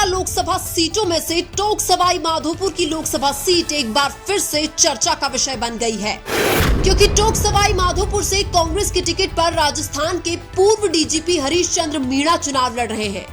लोकसभा सीटों में से टोंक सवाई माधोपुर की लोकसभा सीट एक बार फिर से चर्चा का विषय बन गई है, क्योंकि टोंक सवाई माधोपुर से कांग्रेस की टिकट पर राजस्थान के पूर्व डीजीपी हरीश चंद्र मीणा चुनाव लड़ रहे हैं।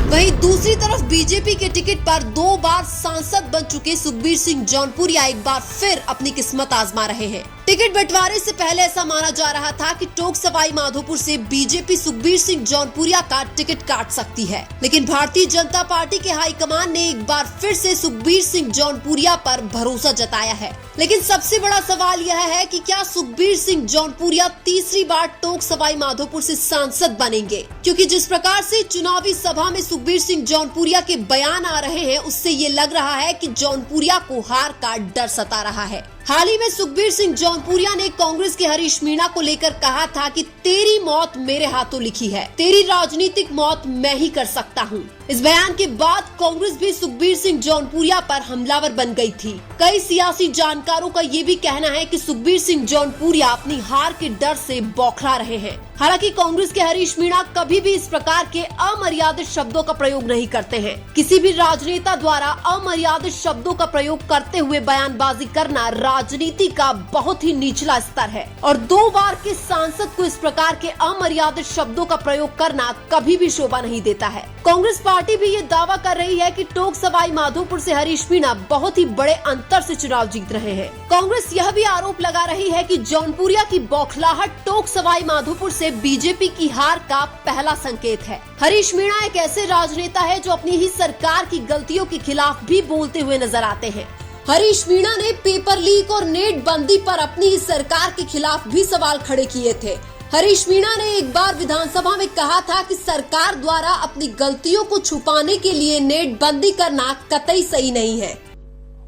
वहीं दूसरी तरफ बीजेपी के टिकट पर 2 बार सांसद बन चुके सुखबीर सिंह जौनपुरिया एक बार फिर अपनी किस्मत आजमा रहे हैं। टिकट बंटवारे से पहले ऐसा माना जा रहा था कि टोंक सवाई माधोपुर से बीजेपी सुखबीर सिंह जौनपुरिया का टिकट काट सकती है, लेकिन भारतीय जनता पार्टी के हाईकमान ने एक बार फिर से सुखबीर सिंह जौनपुरिया पर भरोसा जताया है। लेकिन सबसे बड़ा सवाल यह है कि क्या सुखबीर सिंह जौनपुरिया तीसरी बार टोंक सवाई माधोपुर से सांसद बनेंगे, क्योंकि जिस प्रकार से चुनावी सभा में सुखबीर सिंह जौनपुरिया के बयान आ रहे हैं, उससे ये लग रहा है कि जौनपुरिया को हार का डर सता रहा है। हाल ही में सुखबीर सिंह जौनपुरिया ने कांग्रेस के हरीश मीणा को लेकर कहा था कि तेरी मौत मेरे हाथों लिखी है, तेरी राजनीतिक मौत मैं ही कर सकता हूँ। इस बयान के बाद कांग्रेस भी सुखबीर सिंह जौनपुरिया पर हमलावर बन गई थी। कई सियासी जानकारों का ये भी कहना है कि सुखबीर सिंह जौनपुरिया अपनी हार के डर से बौखला रहे हैं। हालांकि कांग्रेस के हरीश मीणा कभी भी इस प्रकार के अमर्यादित शब्दों का प्रयोग नहीं करते हैं। किसी भी राजनेता द्वारा अमर्यादित शब्दों का प्रयोग करते हुए बयानबाजी करना राजनीति का बहुत ही निचला स्तर है, और 2 बार के सांसद को इस प्रकार के अमर्यादित शब्दों का प्रयोग करना कभी भी शोभा नहीं देता है। कांग्रेस पार्टी भी ये दावा कर रही है कि टोंक सवाई माधोपुर से हरीश मीणा बहुत ही बड़े अंतर से चुनाव जीत रहे हैं। कांग्रेस यह भी आरोप लगा रही है कि जौनपुरिया की बौखलाहट टोंक सवाई माधोपुर से बीजेपी की हार का पहला संकेत है। हरीश मीणा एक ऐसे राजनेता है जो अपनी ही सरकार की गलतियों के खिलाफ भी बोलते हुए नजर आते हैं। हरीश मीणा ने पेपर लीक और नेट बंदी पर अपनी ही सरकार के खिलाफ भी सवाल खड़े किए थे। हरीश मीणा ने एक बार विधानसभा में कहा था कि सरकार द्वारा अपनी गलतियों को छुपाने के लिए नेट बंदी करना कतई सही नहीं है।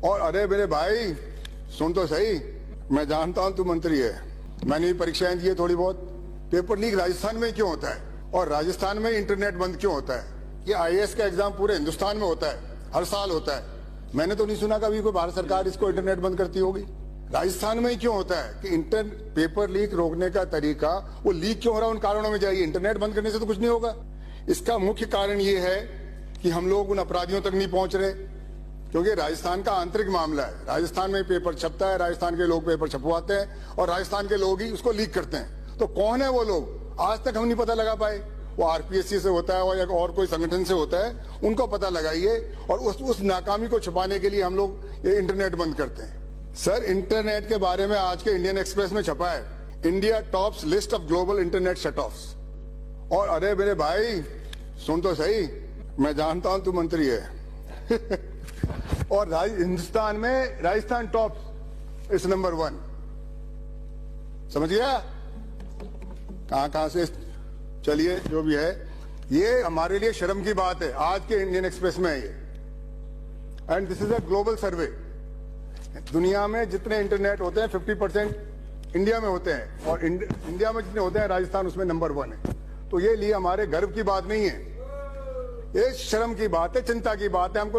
और अरे मेरे भाई सुन तो सही, मैं जानता हूँ तू मंत्री है, मैंने भी परीक्षाएं दी है थोड़ी बहुत। पेपर लीक राजस्थान में क्यों होता है, और राजस्थान में इंटरनेट बंद क्यों होता है? ये IAS का एग्जाम पूरे हिंदुस्तान में होता है, हर साल होता है। मैंने तो नहीं सुना कभी कोई भारत सरकार इसको इंटरनेट बंद करती होगी। राजस्थान में ही क्यों होता है कि पेपर लीक रोकने का तरीका, वो लीक क्यों हो रहा है उन कारणों में जाइए। इंटरनेट बंद करने से तो कुछ नहीं होगा। इसका मुख्य कारण ये है कि हम लोग उन अपराधियों तक नहीं पहुंच रहे, क्योंकि राजस्थान का आंतरिक मामला है। राजस्थान में पेपर छपता है, राजस्थान के लोग पेपर छपवाते हैं और राजस्थान के लोग ही उसको लीक करते हैं। तो कौन है वो लोग, आज तक हम नहीं पता लगा पाए। वो RPSC से होता है या और कोई संगठन से होता है, उनको पता लगाइए। और उस नाकामी को छुपाने के लिए हम लोग ये इंटरनेट बंद करते हैं। सर, इंटरनेट के बारे में आज के इंडियन एक्सप्रेस में छपा है, India tops list of global internet shut offs. और अरे मेरे भाई सुन तो सही, मैं जानता हूं तू मंत्री है और हिंदुस्तान में राजस्थान टॉप इस नंबर 1। समझ गया कहां से। चलिए जो भी है, ये हमारे लिए शर्म की बात है, आज के इंडियन एक्सप्रेस में है ये। And this is a global survey. दुनिया में जितने इंटरनेट होते हैं 50% इंडिया में होते हैं, और इंडिया में जितने होते हैं राजस्थान उसमें नंबर 1 है। तो ये लिए हमारे गर्व की बात नहीं है, ये शर्म की बात है, चिंता की बात है। हमको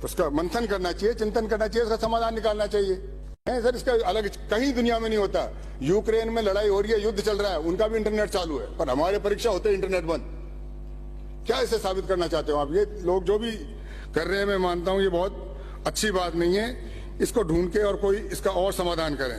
उसका मंथन करना चाहिए, चिंतन करना चाहिए, उसका समाधान निकालना चाहिए। सर, इसका अलग कहीं दुनिया में नहीं होता। यूक्रेन में लड़ाई हो रही है, युद्ध चल रहा है, उनका भी इंटरनेट चालू है, पर हमारे परीक्षा होते हैं इंटरनेट बंद। क्या इसे साबित करना चाहते हो आप? ये लोग जो भी कर रहे हैं, मैं मानता हूं ये बहुत अच्छी बात नहीं है। इसको ढूंढ के और कोई इसका और समाधान करें।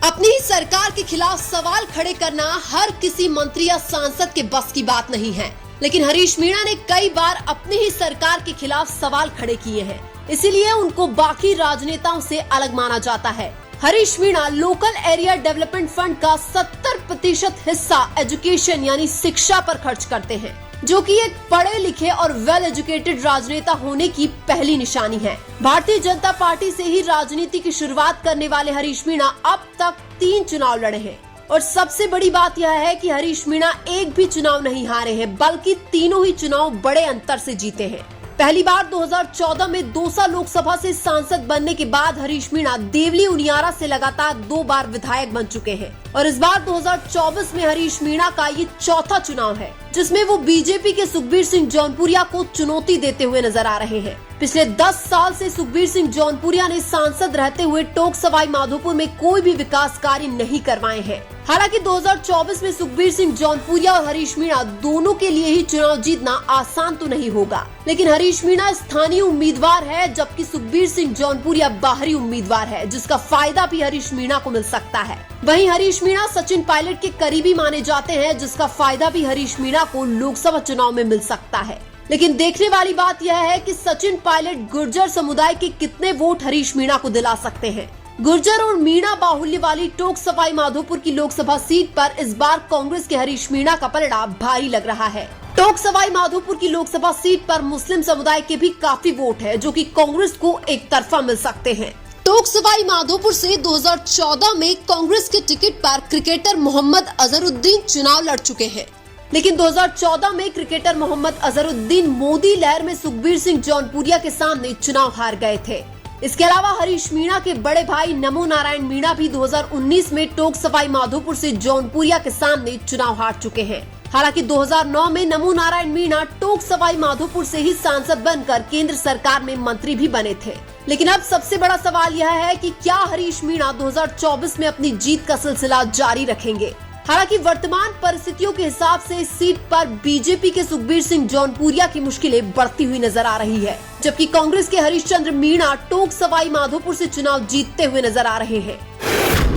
अपनी ही सरकार के खिलाफ सवाल खड़े करना हर किसी मंत्री या सांसद के बस की बात नहीं है, लेकिन हरीश मीणा ने कई बार अपनी ही सरकार के खिलाफ सवाल खड़े किए हैं, इसीलिए उनको बाकी राजनेताओं से अलग माना जाता है। Harish Meena local area development fund का 70% हिस्सा एजुकेशन यानी शिक्षा पर खर्च करते हैं, जो कि एक पढ़े लिखे और वेल एजुकेटेड राजनेता होने की पहली निशानी है। भारतीय जनता पार्टी से ही राजनीति की शुरुआत करने वाले हरीश मीणा अब तक 3 चुनाव लड़े हैं, और सबसे बड़ी बात यह है कि हरीश मीणा एक भी चुनाव नहीं हारे हैं, बल्कि तीनों ही चुनाव बड़े अंतर से जीते हैं। पहली बार 2014 में दौसा लोकसभा से सांसद बनने के बाद हरीश मीणा देवली उनियारा से लगातार 2 बार विधायक बन चुके हैं। और इस बार 2024 में हरीश मीणा का ये चौथा चुनाव है जिसमें वो बीजेपी के सुखबीर सिंह जौनपुरिया को चुनौती देते हुए नजर आ रहे हैं। पिछले 10 साल से सुखबीर सिंह जौनपुरिया ने सांसद रहते हुए टोंक सवाई माधोपुर में कोई भी विकास कार्य नहीं करवाए हैं। हालांकि 2024 में सुखबीर सिंह जौनपुरिया और हरीश मीणा दोनों के लिए ही चुनाव जीतना आसान तो नहीं होगा, लेकिन हरीश मीणा स्थानीय उम्मीदवार है जबकि सुखबीर सिंह जौनपुरिया बाहरी उम्मीदवार है, जिसका फायदा भी हरीश मीणा को मिल सकता है। वहीं हरीश मीणा सचिन पायलट के करीबी माने जाते हैं, जिसका फायदा भी हरीश मीणा को लोकसभा चुनाव में मिल सकता है। लेकिन देखने वाली बात यह है कि सचिन पायलट गुर्जर समुदाय के कितने वोट हरीश मीणा को दिला सकते हैं। गुर्जर और मीणा बाहुल्य वाली टोंक सवाई माधोपुर की लोकसभा सीट पर इस बार कांग्रेस के हरीश मीणा का पलड़ा भारी लग रहा है। टोंक सवाई माधोपुर की लोकसभा सीट पर मुस्लिम समुदाय के भी काफी वोट है जो कि कांग्रेस को एक तरफा मिल सकते हैं। टोंक सवाई माधोपुर से 2014 में कांग्रेस के टिकट पर क्रिकेटर मोहम्मद अजहरुद्दीन चुनाव लड़ चुके हैं, लेकिन 2014 में क्रिकेटर मोहम्मद अजहरुद्दीन मोदी लहर में सुखबीर सिंह जौनपुरिया के सामने चुनाव हार गए थे। इसके अलावा हरीश मीणा के बड़े भाई नमो नारायण मीणा भी 2019 में टोंक सवाई माधोपुर से जौनपुरिया के सामने चुनाव हार चुके हैं। हालांकि 2009 में नमो नारायण मीणा टोंक सवाई माधोपुर से ही सांसद बनकर केंद्र सरकार में मंत्री भी बने थे। लेकिन अब सबसे बड़ा सवाल यह है कि क्या हरीश मीणा 2024 में अपनी जीत का सिलसिला जारी रखेंगे। हालांकि वर्तमान परिस्थितियों के हिसाब से इस सीट पर बीजेपी के सुखबीर सिंह जौनपुरिया की मुश्किलें बढ़ती हुई नजर आ रही है, जबकि कांग्रेस के हरीश चंद्र मीणा टोंक सवाई माधोपुर से चुनाव जीतते हुए नजर आ रहे हैं।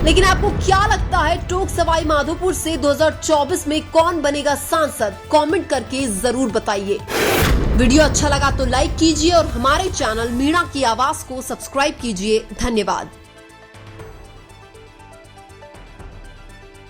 लेकिन आपको क्या लगता है टोंक सवाई माधोपुर से 2024 में कौन बनेगा सांसद? कमेंट करके जरूर बताइए। वीडियो अच्छा लगा तो लाइक कीजिए और हमारे चैनल मीणा की आवाज को सब्सक्राइब कीजिए। धन्यवाद।